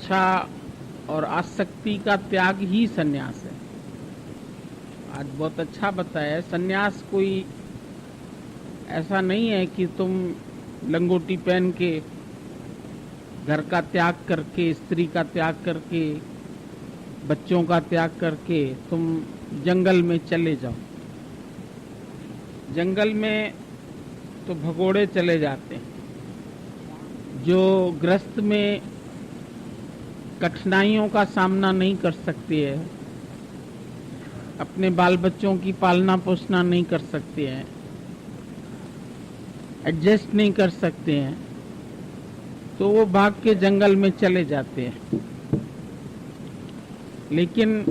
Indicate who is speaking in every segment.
Speaker 1: इच्छा और आसक्ति का त्याग ही सन्यास है। आज बहुत अच्छा बताया। सन्यास कोई ऐसा नहीं है कि तुम लंगोटी पहन के घर का त्याग करके, स्त्री का त्याग करके, बच्चों का त्याग करके तुम जंगल में चले जाओ। जंगल में तो भगोड़े चले जाते हैं। जो गृहस्थ में कठिनाइयों का सामना नहीं कर सकती है, अपने बाल बच्चों की पालना पोषणा नहीं कर सकते हैं, एडजस्ट नहीं कर सकते हैं, तो वो भाग के जंगल में चले जाते हैं। लेकिन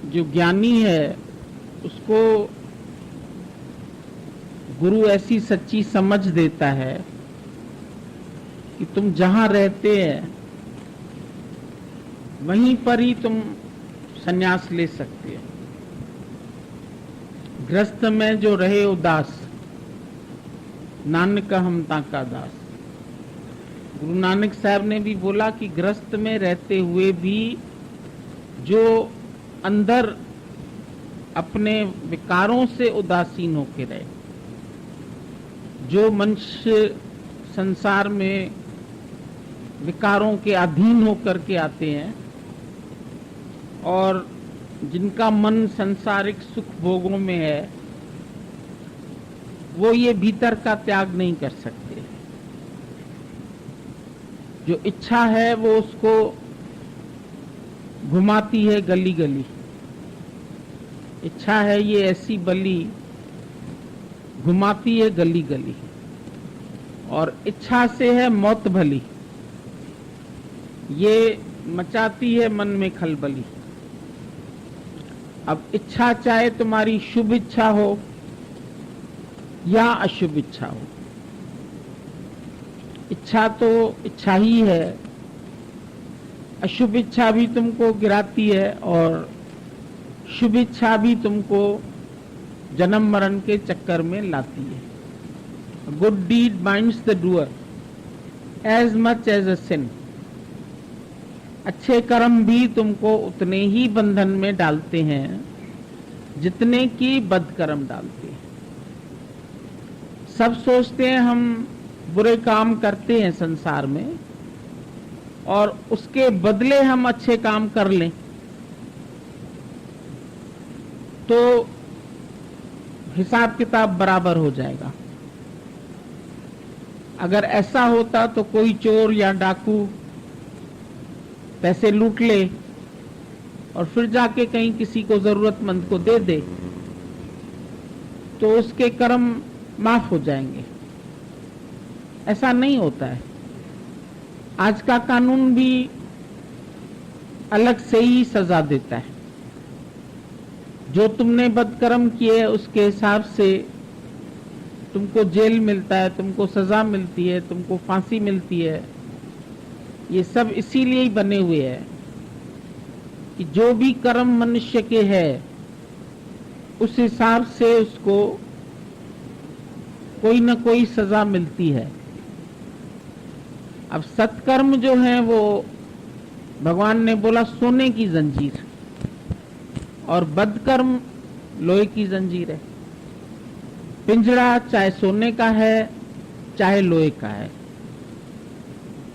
Speaker 1: जो ज्ञानी है उसको गुरु ऐसी सच्ची समझ देता है कि तुम जहां रहते हैं वहीं पर ही तुम संन्यास ले सकते हो। गृहस्थ में जो रहे उदास, नानक हमता का दास। गुरु नानक साहब ने भी बोला कि गृहस्थ में रहते हुए भी जो अंदर अपने विकारों से उदासीन होके रहे, जो मनुष्य संसार में विकारों के अधीन होकर के आते हैं और जिनका मन सांसारिक सुख भोगों में है, वो ये भीतर का त्याग नहीं कर सकते। जो इच्छा है वो उसको घुमाती है गली गली। इच्छा है ये ऐसी बली, घुमाती है गली गली। और इच्छा से है मौत भली, ये मचाती है मन में खलबली। अब इच्छा चाहे तुम्हारी शुभ इच्छा हो या अशुभ इच्छा हो, इच्छा तो इच्छा ही है। अशुभ इच्छा भी तुमको गिराती है और शुभ इच्छा भी तुमको जन्म मरण के चक्कर में लाती है। Good deed binds the doer as much as a sin. अच्छे कर्म भी तुमको उतने ही बंधन में डालते हैं जितने की बदकर्म डालते हैं। सब सोचते हैं हम बुरे काम करते हैं संसार में और उसके बदले हम अच्छे काम कर लें तो हिसाब किताब बराबर हो जाएगा। अगर ऐसा होता तो कोई चोर या डाकू पैसे लूट ले और फिर जाके कहीं किसी को जरूरतमंद को दे दे तो उसके कर्म माफ हो जाएंगे। ऐसा नहीं होता है। आज का कानून भी अलग से ही सजा देता है। जो तुमने बदकर्म किए उसके हिसाब से तुमको जेल मिलता है, तुमको सजा मिलती है, तुमको फांसी मिलती है। ये सब इसीलिए ही बने हुए हैं कि जो भी कर्म मनुष्य के है उस हिसाब से उसको कोई न कोई सजा मिलती है। अब सत्कर्म जो है वो भगवान ने बोला सोने की जंजीर, और बदकर्म लोहे की जंजीर है। पिंजरा चाहे सोने का है चाहे लोहे का है,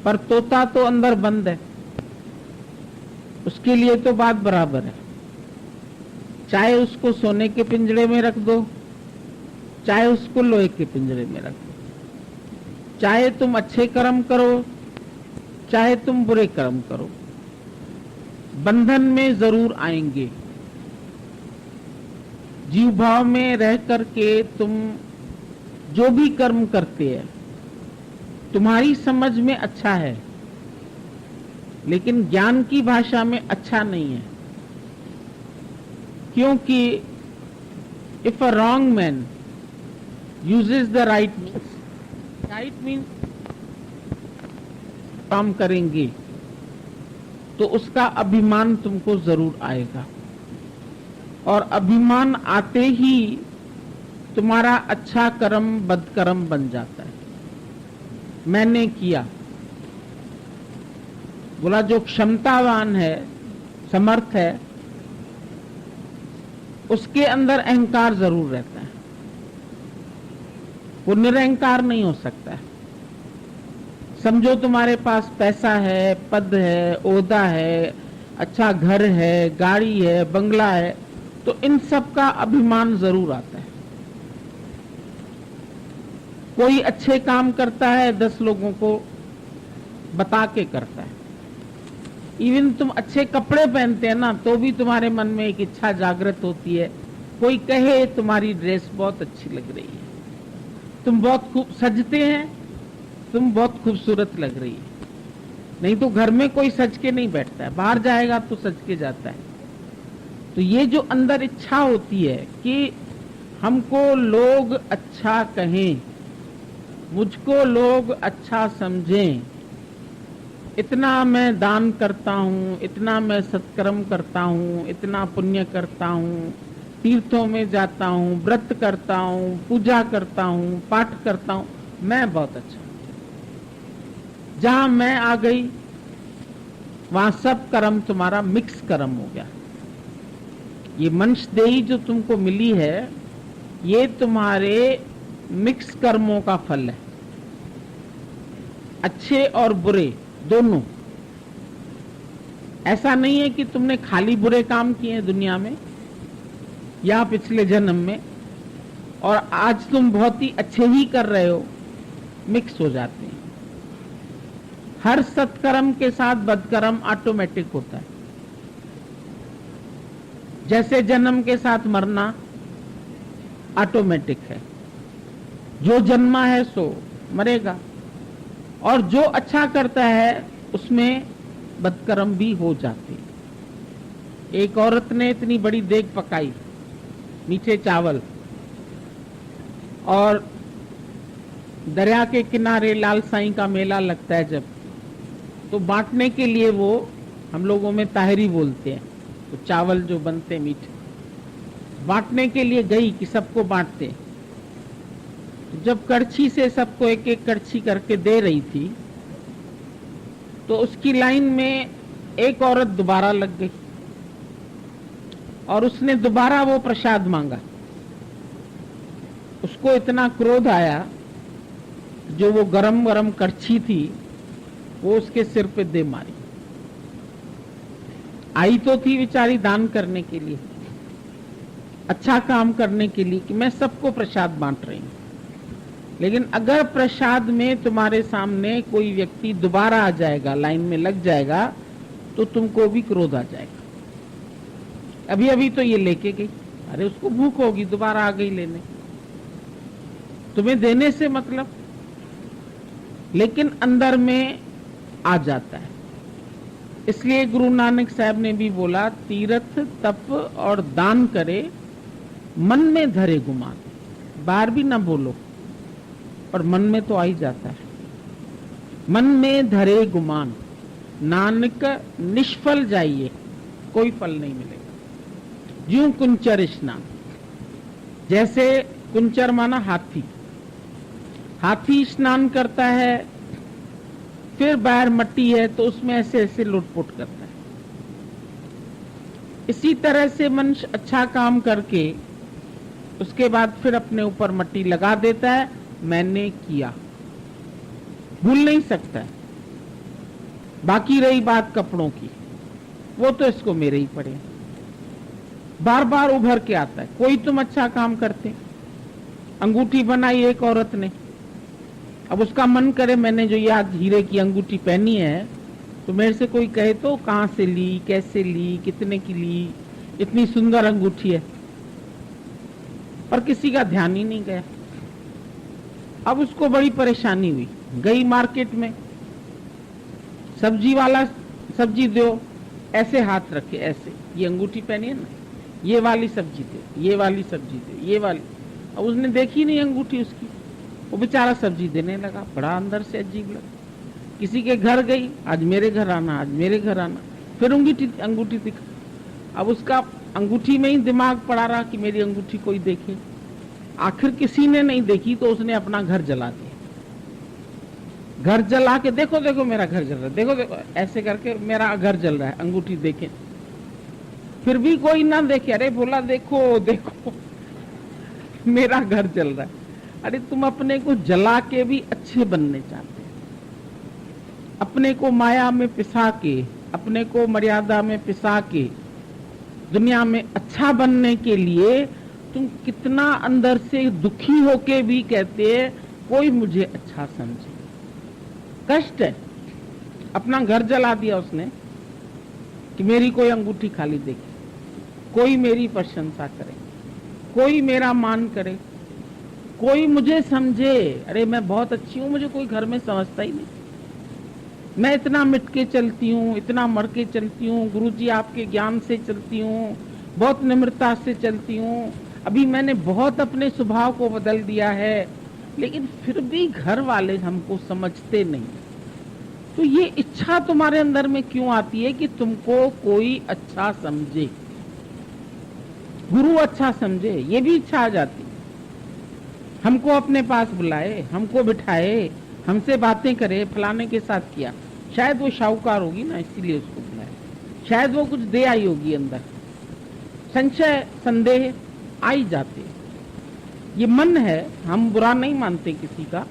Speaker 1: पर तोता तो अंदर बंद है, उसके लिए तो बात बराबर है। चाहे उसको सोने के पिंजरे में रख दो, चाहे उसको लोहे के पिंजरे में रख दो। चाहे तुम अच्छे कर्म करो, चाहे तुम बुरे कर्म करो, बंधन में जरूर आएंगे। जीव भाव में रह करके तुम जो भी कर्म करते हैं तुम्हारी समझ में अच्छा है, लेकिन ज्ञान की भाषा में अच्छा नहीं है। क्योंकि if a wrong man uses the right means काम करेंगे तो उसका अभिमान तुमको जरूर आएगा, और अभिमान आते ही तुम्हारा अच्छा कर्म बदकर्म बन जाता है। मैंने किया, बोला जो क्षमतावान है, समर्थ है, उसके अंदर अहंकार जरूर रहता है, वो निरहंकार नहीं हो सकता है। समझो तुम्हारे पास पैसा है, पद है, ओहदा है, अच्छा घर है, गाड़ी है, बंगला है, तो इन सब का अभिमान जरूर आता है। कोई अच्छे काम करता है, 10 लोगों को बता के करता है। इवन तुम अच्छे कपड़े पहनते हैं ना, तो भी तुम्हारे मन में एक इच्छा जागृत होती है, कोई कहे तुम्हारी ड्रेस बहुत अच्छी लग रही है, तुम बहुत खूब सजते हैं, तुम बहुत खूबसूरत लग रही है। नहीं तो घर में कोई सज के नहीं बैठता है, बाहर जाएगा तो सज के जाता है। तो ये जो अंदर इच्छा होती है कि हमको लोग अच्छा कहें, मुझको लोग अच्छा समझें, इतना मैं दान करता हूँ, इतना मैं सत्कर्म करता हूँ, इतना पुण्य करता हूँ, तीर्थों में जाता हूँ, व्रत करता हूँ, पूजा करता हूँ, पाठ करता हूँ, मैं बहुत अच्छा। जहां मैं आ गई वहां सब कर्म तुम्हारा मिक्स कर्म हो गया। ये मनुष्यदेही जो तुमको मिली है, ये तुम्हारे मिक्स कर्मों का फल है, अच्छे और बुरे दोनों। ऐसा नहीं है कि तुमने खाली बुरे काम किए हैं दुनिया में या पिछले जन्म में और आज तुम बहुत ही अच्छे ही कर रहे हो, मिक्स हो जाते हैं। हर सत्कर्म के साथ बदकर्म ऑटोमेटिक होता है। जैसे जन्म के साथ मरना ऑटोमेटिक है, जो जन्मा है सो मरेगा, और जो अच्छा करता है उसमें बदकर्म भी हो जाते। एक औरत ने इतनी बड़ी देग पकाई, नीचे चावल, और दरिया के किनारे लाल साईं का मेला लगता है जब, तो बांटने के लिए वो, हम लोगों में ताहरी बोलते हैं, तो चावल जो बनते मीठे, बांटने के लिए गई कि सबको बांटते। तो जब कड़छी से सबको एक एक कड़छी करके दे रही थी, तो उसकी लाइन में एक औरत दोबारा लग गई और उसने दोबारा वो प्रसाद मांगा। उसको इतना क्रोध आया, जो वो गरम गरम कड़छी थी वो उसके सिर पे दे मारी। आई तो थी बेचारी दान करने के लिए, अच्छा काम करने के लिए, कि मैं सबको प्रसाद बांट रही हूं। लेकिन अगर प्रसाद में तुम्हारे सामने कोई व्यक्ति दोबारा आ जाएगा, लाइन में लग जाएगा, तो तुमको भी क्रोध आ जाएगा। अभी अभी तो ये लेके गई, अरे उसको भूख होगी, दोबारा आ गई लेने, तुम्हें देने से मतलब। लेकिन अंदर में आ जाता है। इसलिए गुरु नानक साहब ने भी बोला, तीर्थ तप और दान करे, मन में धरे गुमान। बाहर भी ना बोलो और मन में तो आ ही जाता है। मन में धरे गुमान, नानक निष्फल जाइए, कोई फल नहीं मिलेगा। ज्यों कुंचर स्नान, जैसे कुंचर माना हाथी, हाथी स्नान करता है, फिर बाहर मट्टी है तो उसमें ऐसे ऐसे लुटपुट करता है। इसी तरह से मनुष्य अच्छा काम करके उसके बाद फिर अपने ऊपर मट्टी लगा देता है, मैंने किया, भूल नहीं सकता है। बाकी रही बात कपड़ों की, वो तो इसको मेरे ही पड़े, बार बार उभर के आता है। कोई तुम अच्छा काम करते, अंगूठी बनाई एक औरत ने, अब उसका मन करे मैंने जो याद हीरे की अंगूठी पहनी है, तो मेरे से कोई कहे तो कहां से ली, कैसे ली, कितने की ली, इतनी सुंदर अंगूठी है, पर किसी का ध्यान ही नहीं गया। अब उसको बड़ी परेशानी हुई, गई मार्केट में, सब्जी वाला सब्जी दो, ऐसे हाथ रखे, ऐसे, ये अंगूठी पहनी है ना, ये वाली सब्जी दो, ये वाली सब्जी दो, ये वाली। अब उसने देखी नहीं अंगूठी उसकी, वो बेचारा सब्जी देने लगा। बड़ा अंदर से अजीब लगा। किसी के घर गई, आज मेरे घर आना, आज मेरे घर आना, फिर अंगूठी दिखा। अब उसका अंगूठी में ही दिमाग पड़ा रहा कि मेरी अंगूठी कोई देखे। आखिर किसी ने नहीं देखी तो उसने अपना घर जला दिया। घर जला के देखो देखो मेरा घर जल रहा है, देखो देखो ऐसे करके मेरा घर जल रहा है, अंगूठी देखे, फिर भी कोई ना देखे, अरे बोला देखो देखो मेरा घर जल रहा है। अरे तुम अपने को जला के भी अच्छे बनने चाहते हो, अपने को माया में पिसा के, अपने को मर्यादा में पिसा के दुनिया में अच्छा बनने के लिए तुम कितना अंदर से दुखी होके भी कहते हैं कोई मुझे अच्छा समझे। कष्ट है। अपना घर जला दिया उसने कि मेरी कोई अंगूठी खाली देखे, कोई मेरी प्रशंसा करे, कोई मेरा मान करे, कोई मुझे समझे। अरे मैं बहुत अच्छी हूं, मुझे कोई घर में समझता ही नहीं, मैं इतना मिट के चलती हूँ, इतना मर के चलती हूँ, गुरुजी आपके ज्ञान से चलती हूँ, बहुत निम्रता से चलती हूँ, अभी मैंने बहुत अपने स्वभाव को बदल दिया है, लेकिन फिर भी घर वाले हमको समझते नहीं। तो ये इच्छा तुम्हारे अंदर में क्यों आती है कि तुमको कोई अच्छा समझे, गुरु अच्छा समझे, ये भी इच्छा आ जाती। हमको अपने पास बुलाए, हमको बिठाए, हमसे बातें करे, फलाने के साथ किया, शायद वो शाहूकार होगी ना इसीलिए उसको बुलाया, शायद वो कुछ दे आई होगी अंदर, संशय संदेह आ ही जाते। ये मन है, हम बुरा नहीं मानते किसी का,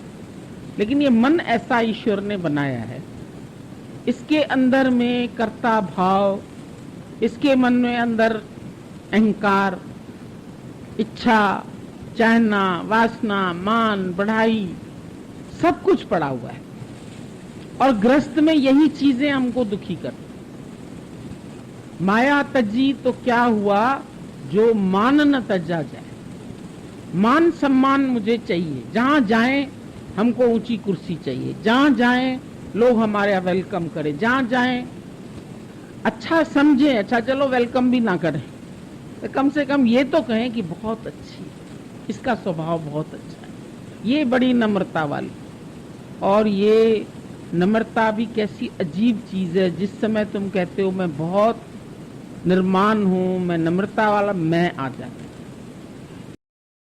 Speaker 1: लेकिन ये मन ऐसा ईश्वर ने बनाया है, इसके अंदर में कर्ता भाव, इसके मन में अंदर अहंकार, इच्छा, चाहना, वासना, मान, बढ़ाई, सब कुछ पड़ा हुआ है। और ग्रस्त में यही चीजें हमको दुखी करती। माया तजी तो क्या हुआ, जो मान न तजा जाए। मान सम्मान मुझे चाहिए, जहां जाएं हमको ऊंची कुर्सी चाहिए, जहां जाएं लोग हमारे वेलकम करें, जहां जाएं अच्छा समझे। अच्छा चलो वेलकम भी ना करें तो कम से कम ये तो कहें कि बहुत अच्छी, इसका स्वभाव बहुत अच्छा है, ये बड़ी नम्रता वाली। और ये नम्रता भी कैसी अजीब चीज है, जिस समय तुम कहते हो मैं बहुत निर्माण हूं, मैं नम्रता वाला, मैं आ जाता